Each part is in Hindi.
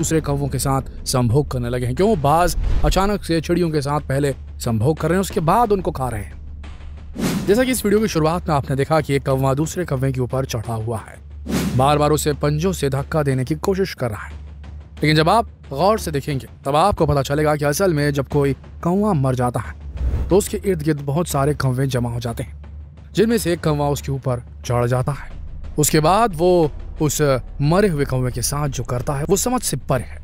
दूसरे कौवों के साथ संभोग करने लगे हैं। क्यों? बाज अचानक से चिड़ियों के साथ पहले संभोग कर रहे हैं, उसके बाद उनको खा रहे हैं। जैसा कि इस वीडियो की शुरुआत में आपने देखा कि एक कौवा दूसरे कौवे के ऊपर चढ़ा हुआ है, बार बार उसे पंजों से धक्का देने की कोशिश कर रहा है। लेकिन जब आप गौर से देखेंगे तब आपको पता चलेगा कि असल में जब कोई कौवा मर जाता है तो उसके इर्द गिर्द बहुत सारे कौवे जमा हो जाते हैं, जिनमें से एक कौवा उसके ऊपर चढ़ जाता है। उसके बाद वो उस मरे हुए कौवे के साथ जो करता है वो समझ से परे है।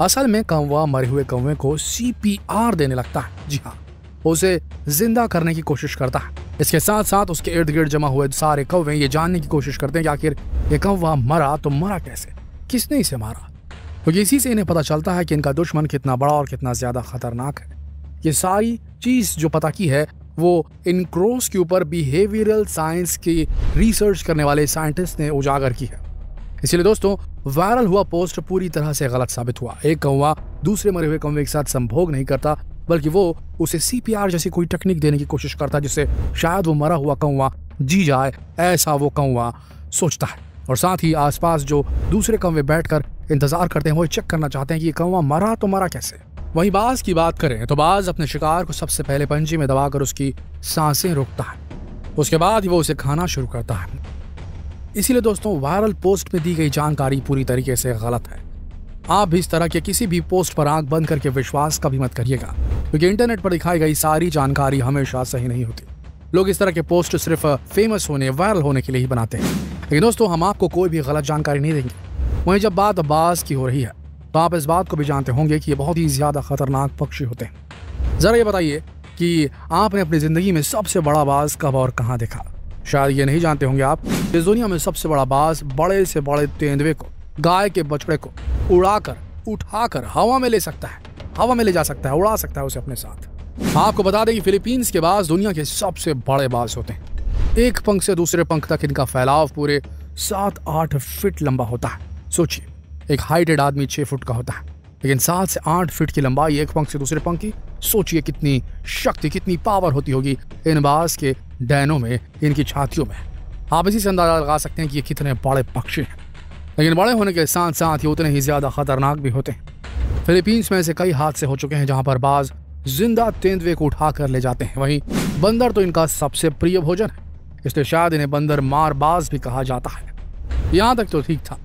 असल में कौवा मरे हुए कौवे को CPR देने लगता है। जी हाँ, उसे जिंदा करने की कोशिश करता है। इसके साथ साथ उसके इर्द गिर्द जमा हुए सारे कौवे ये जानने की कोशिश करते हैं कि आखिर ये कौवा मरा तो मरा कैसे, किसने इसे मारा। तो इसी से इन्हें पता चलता है कि इनका दुश्मन कितना बड़ा और कितना ज्यादा खतरनाक है। ये सारी चीज जो पता की है वो इन क्रोस के ऊपर बिहेवियरल साइंस की रिसर्च करने वाले साइंटिस्ट ने उजागर की है। इसलिए दोस्तों, वायरल हुआ पोस्ट पूरी तरह से गलत साबित हुआ। एक कौवा दूसरे मरे हुए कौवे के साथ संभोग नहीं करता, बल्कि वो उसे CPR जैसी कोई टेक्निक देने की कोशिश करता है जिससे शायद वो मरा हुआ कौवा जी जाए, ऐसा वो कौवा सोचता है। और साथ ही आसपास जो दूसरे कौवे बैठकर इंतजार करते हैं वो चेक करना चाहते हैं कि ये कौवा मरा तो मरा कैसे। वहीं बाज की बात करें तो बाज अपने शिकार को सबसे पहले पंजे में दबाकर उसकी सांसें रोकता है, उसके बाद वो उसे खाना शुरू करता है। इसीलिए दोस्तों, वायरल पोस्ट में दी गई जानकारी पूरी तरीके से गलत है। आप भी इस तरह के किसी भी पोस्ट पर आंख बंद करके विश्वास कभी मत करिएगा, क्योंकि इंटरनेट पर दिखाई गई सारी जानकारी हमेशा सही नहीं होती। लोग इस तरह के पोस्ट सिर्फ फेमस होने, वायरल होने के लिए ही बनाते हैं। लेकिन दोस्तों, हम आपको कोई भी गलत जानकारी नहीं देंगे। वहीं जब बात बाज की हो रही है तो आप इस बात को भी जानते होंगे कि ये बहुत ही ज्यादा खतरनाक पक्षी होते हैं। जरा ये बताइए कि आपने अपनी जिंदगी में सबसे बड़ा बाज कब और कहां देखा? शायद ये नहीं जानते होंगे आप, इस दुनिया में सबसे बड़ा बाज बड़े से बड़े तेंदुए को, गाय के बछड़े को उड़ाकर, उठाकर हवा में ले सकता है, हवा में ले जा सकता है, उड़ा सकता है उसे अपने साथ। आपको बता दें कि फिलीपींस के बाज दुनिया के सबसे बड़े बाज होते हैं। एक पंख से दूसरे पंख तक इनका फैलाव पूरे 7-8 फीट लंबा होता है। सोचिए, एक हाइटेड आदमी 6 फुट का होता है, लेकिन 7 से 8 फीट की लंबाई एक पंख से दूसरे पंख की। सोचिए कितनी शक्ति, कितनी पावर होती होगी इन बाज के डैनों में, इनकी छातियों में। आप इसी से अंदाजा लगा सकते हैं कि ये कितने बड़े पक्षी हैं। लेकिन बड़े होने के साथ साथ ये उतने ही ज्यादा खतरनाक भी होते हैं। फिलीपींस में ऐसे कई हादसे हो चुके हैं जहां पर बाज जिंदा तेंदुए को उठा कर ले जाते हैं। वहीं बंदर तो इनका सबसे प्रिय भोजन है, इसलिए शायद इन्हें बंदर मार बाज भी कहा जाता है। यहाँ तक तो ठीक था,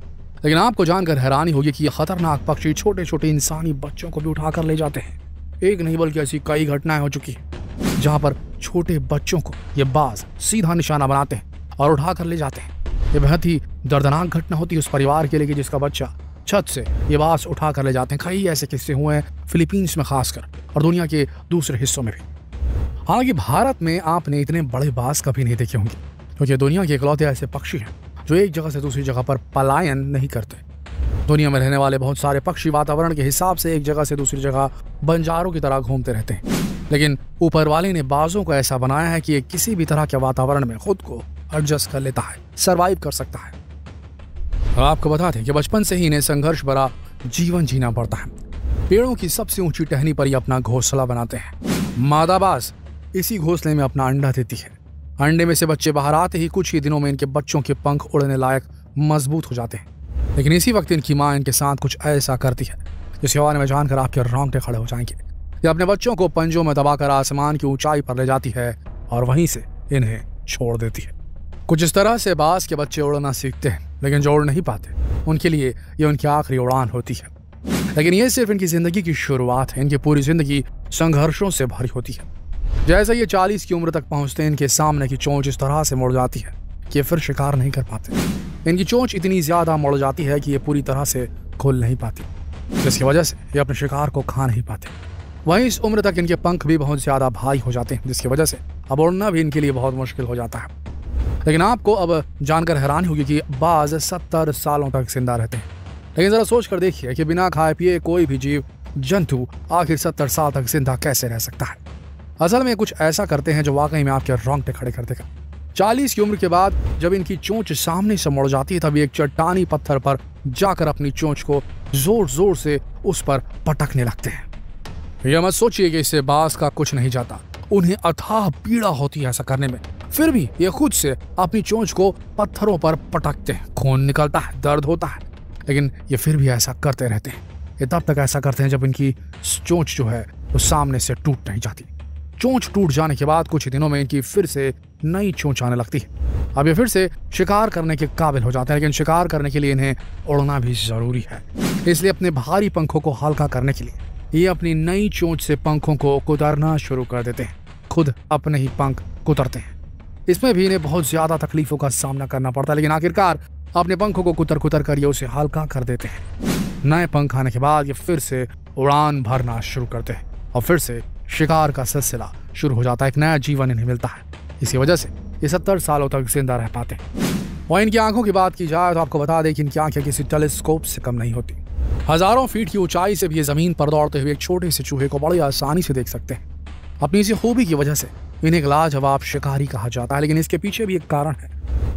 लेकिन आपको जानकर हैरानी होगी कि ये खतरनाक पक्षी छोटे छोटे इंसानी बच्चों को भी उठाकर ले जाते हैं। एक नहीं बल्कि ऐसी कई घटनाएं हो चुकी हैं जहां पर छोटे बच्चों को ये बाज सीधा निशाना बनाते हैं और उठाकर ले जाते हैं। ये बेहद ही दर्दनाक घटना होती है उस परिवार के लिए कि जिसका बच्चा छत से ये बाज उठाकर ले जाते हैं। कई ऐसे किस्से हुए हैं फिलीपींस में खासकर, और दुनिया के दूसरे हिस्सों में भी। हालांकि भारत में आपने इतने बड़े बाज कभी नहीं देखे होंगे, क्योंकि दुनिया के इकलौते ऐसे पक्षी हैं जो एक जगह से दूसरी जगह पर पलायन नहीं करते। दुनिया में रहने वाले बहुत सारे पक्षी वातावरण के हिसाब से एक जगह से दूसरी जगह बंजारों की तरह घूमते रहते हैं, लेकिन ऊपर वाले ने बाजों को ऐसा बनाया है कि ये किसी भी तरह के वातावरण में खुद को एडजस्ट कर लेता है, सरवाइव कर सकता है। और आपको बता दें कि बचपन से ही इन्हें संघर्ष भरा जीवन जीना पड़ता है। पेड़ों की सबसे ऊंची टहनी पर ये अपना घोंसला बनाते हैं। मादा बाज इसी घोंसले में अपना अंडा देती है। अंडे में से बच्चे बाहर आते ही कुछ ही दिनों में इनके बच्चों के पंख उड़ने लायक मजबूत हो जाते हैं। लेकिन इसी वक्त इनकी माँ इनके साथ कुछ ऐसा करती है जिसके बारे में जानकर आपके रोंगटे खड़े हो जाएंगे। ये अपने बच्चों को पंजों में दबाकर आसमान की ऊंचाई पर ले जाती है और वहीं से इन्हें छोड़ देती है। कुछ इस तरह से बाज के बच्चे उड़ना सीखते हैं, लेकिन जो उड़ नहीं पाते उनके लिए ये उनकी आखिरी उड़ान होती है। लेकिन ये सिर्फ इनकी जिंदगी की शुरुआत है। इनकी पूरी जिंदगी संघर्षों से भरी होती है। जैसे ये 40 की उम्र तक पहुंचते हैं, इनके सामने की चोंच इस तरह से मुड़ जाती है कि ये फिर शिकार नहीं कर पाते। इनकी चोंच इतनी ज्यादा मुड़ जाती है कि ये पूरी तरह से खुल नहीं पाती, जिसकी वजह से ये अपने शिकार को खा नहीं पाते। वहीं इस उम्र तक इनके पंख भी बहुत ज्यादा भारी हो जाते हैं, जिसकी वजह से अब उड़ना भी इनके लिए बहुत मुश्किल हो जाता है। लेकिन आपको अब जानकर हैरानी होगी कि बाज 70 सालों तक जिंदा रहते हैं। लेकिन जरा सोच कर देखिए कि बिना खाए पिए कोई भी जीव जंतु आखिर 70 साल तक जिंदा कैसे रह सकता है। असल में कुछ ऐसा करते हैं जो वाकई में आपके रोंगटे खड़े कर देगा। 40 की उम्र के बाद जब इनकी चोंच सामने से मुड़ जाती है, तभी एक चट्टानी पत्थर पर जाकर अपनी चोंच को जोर जोर से उस पर पटकने लगते हैं। यह मत सोचिए कि इससे बाज का कुछ नहीं जाता, उन्हें अथाह पीड़ा होती है ऐसा करने में। फिर भी ये खुद से अपनी चोंच को पत्थरों पर पटकते हैं। खून निकलता है, दर्द होता है, लेकिन ये फिर भी ऐसा करते रहते हैं। ये तब तक ऐसा करते हैं जब इनकी चोंच जो है वो सामने से टूट नहीं जाती। चोंच टूट जाने के बाद कुछ दिनों में इनकी फिर से नई चोंच आने लगती है। अब ये फिर से शिकार करने के काबिल हो जाते हैं, लेकिन शिकार करने के लिए इन्हें उड़ना भी जरूरी है। इसलिए अपने भारी पंखों को हल्का करने के लिए ये अपनी नई चोंच से पंखों को कुतरना शुरू कर देते हैं। खुद अपने ही पंख कुतरते हैं। इसमें भी इन्हें बहुत ज्यादा तकलीफों का सामना करना पड़ता है, लेकिन आखिरकार अपने पंखों को कुतर कुतर कर ये उसे हल्का कर देते हैं। नए पंख आने के बाद ये फिर से उड़ान भरना शुरू करते हैं और फिर से शिकार का सिलसिला शुरू हो जाता है। एक नया जीवन इन्हें मिलता है। इसी वजह से ये 70 सालों तक जिंदा रह पाते हैं। और इनकी आंखों की बात की जाए तो आपको बता दें कि इनकी आंखें किसी टेलीस्कोप से कम नहीं होती। हजारों फीट की ऊंचाई से भी ये जमीन पर दौड़ते हुए एक छोटे से चूहे को बड़ी आसानी से देख सकते हैं। अपनी इसी खूबी की वजह से इन्हें एक लाजवाब शिकारी कहा जाता है, लेकिन इसके पीछे भी एक कारण है।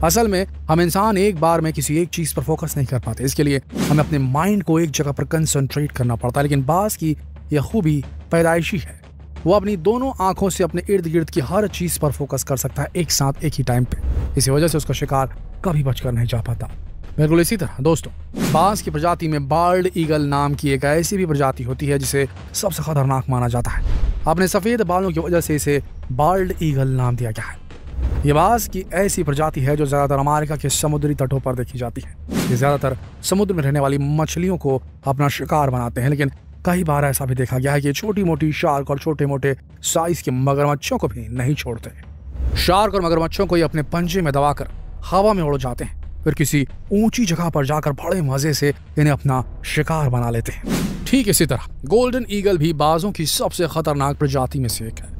असल में हम इंसान एक बार में किसी एक चीज पर फोकस नहीं कर पाते। इसके लिए हमें अपने माइंड को एक जगह पर कंसंट्रेट करना पड़ता है, लेकिन बाज की यह खूबी पैदाइशी है। वो अपनी दोनों आंखों से अपने इर्द गिर्द की हर चीज पर फोकस कर सकता है एक साथ, एक ही टाइम पे। इसी वजह से उसका शिकार कभी बचकर नहीं जा पाता। बिल्कुल इसी तरह दोस्तों, बाज की प्रजाति में बाल्ड ईगल नाम की एक ऐसी भी प्रजाति होती है जिसे सबसे खतरनाक माना जाता है। अपने सफेद बालों की वजह से इसे बाल्ड ईगल नाम दिया गया है। ये बाज की ऐसी प्रजाति है जो ज्यादातर अमेरिका के समुद्री तटों पर देखी जाती है। ये ज्यादातर समुद्र में रहने वाली मछलियों को अपना शिकार बनाते हैं, लेकिन कई बार ऐसा भी देखा गया है कि छोटी मोटी शार्क और छोटे मोटे साइज के मगरमच्छों को भी नहीं छोड़ते। शार्क और मगरमच्छों को ये अपने पंजे में दबाकर हवा में उड़ जाते हैं, फिर किसी ऊंची जगह पर जाकर बड़े मजे से इन्हें अपना शिकार बना लेते हैं। ठीक इसी तरह गोल्डन ईगल भी बाजों की सबसे खतरनाक प्रजाति में से एक है।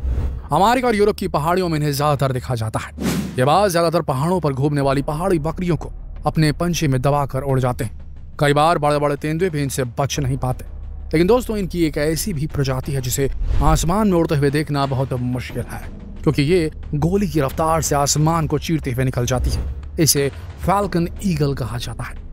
अमेरिका और यूरोप की पहाड़ियों में इन्हें ज्यादातर देखा जाता है। ये बाज ज्यादातर पहाड़ों पर घूमने वाली पहाड़ी बकरियों को अपने पंजे में दबाकर उड़ जाते हैं। कई बार बड़े बड़े तेंदुए भी इनसे बच नहीं पाते। लेकिन दोस्तों, इनकी एक ऐसी भी प्रजाति है जिसे आसमान में उड़ते हुए देखना बहुत मुश्किल है, क्योंकि ये गोली की रफ्तार से आसमान को चीरते हुए निकल जाती है। इसे फैल्कन ईगल कहा जाता है।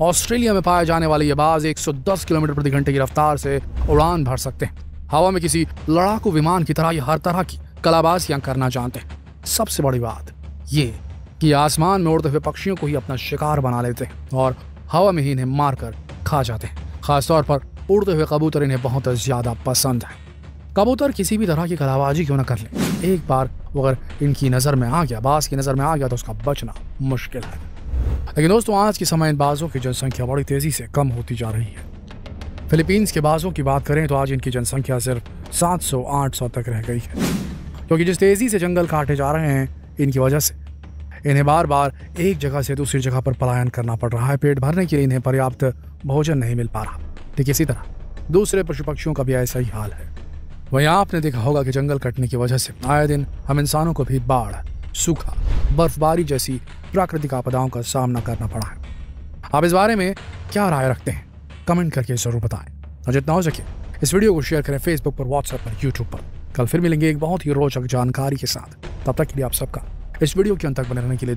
ऑस्ट्रेलिया में पाए जाने वाले ये बाज 110 किलोमीटर प्रति घंटे की रफ्तार से उड़ान भर सकते हैं। हवा में किसी लड़ाकू विमान की तरह ये हर तरह की कलाबाजियां करना जानते हैं। सबसे बड़ी बात ये कि आसमान में उड़ते हुए पक्षियों को ही अपना शिकार बना लेते हैं और हवा में ही इन्हें मारकर खा जाते हैं। खासतौर पर उड़ते हुए कबूतर इन्हें बहुत ज्यादा पसंद है। कबूतर किसी भी तरह की कलाबाजी क्यों न कर ले, एक बार अगर इनकी नजर में आ गया, बाज की नजर में आ गया, तो उसका बचना मुश्किल है। लेकिन दोस्तों, आज के समय इन बाजों की जनसंख्या बड़ी तेजी से कम होती जा रही है। फिलीपींस के बाजों की बात करें तो आज इनकी जनसंख्या सिर्फ 700-800 तक रह गई है, क्योंकि जिस तेजी से जंगल काटे जा रहे हैं इनकी वजह से इन्हें बार बार एक जगह से दूसरी जगह पर पलायन करना पड़ रहा है। पेट भरने के लिए इन्हें पर्याप्त भोजन नहीं मिल पा रहा। ठीक इसी तरह दूसरे पशु पक्षियों का भी ऐसा ही हाल है। वहीं आपने देखा होगा कि जंगल कटने की वजह से आए दिन हम इंसानों को भी बाढ़, सूखा, बर्फबारी जैसी प्राकृतिक आपदाओं का सामना करना पड़ा है। आप इस बारे में क्या राय रखते हैं? कमेंट करके जरूर बताएं और जितना हो सके इस वीडियो को शेयर करें फेसबुक पर, व्हाट्सएप पर, यूट्यूब पर। कल फिर मिलेंगे एक बहुत ही रोचक जानकारी के साथ। तब तक के लिए आप सबका इस वीडियो के अंत तक बने रहने के लिए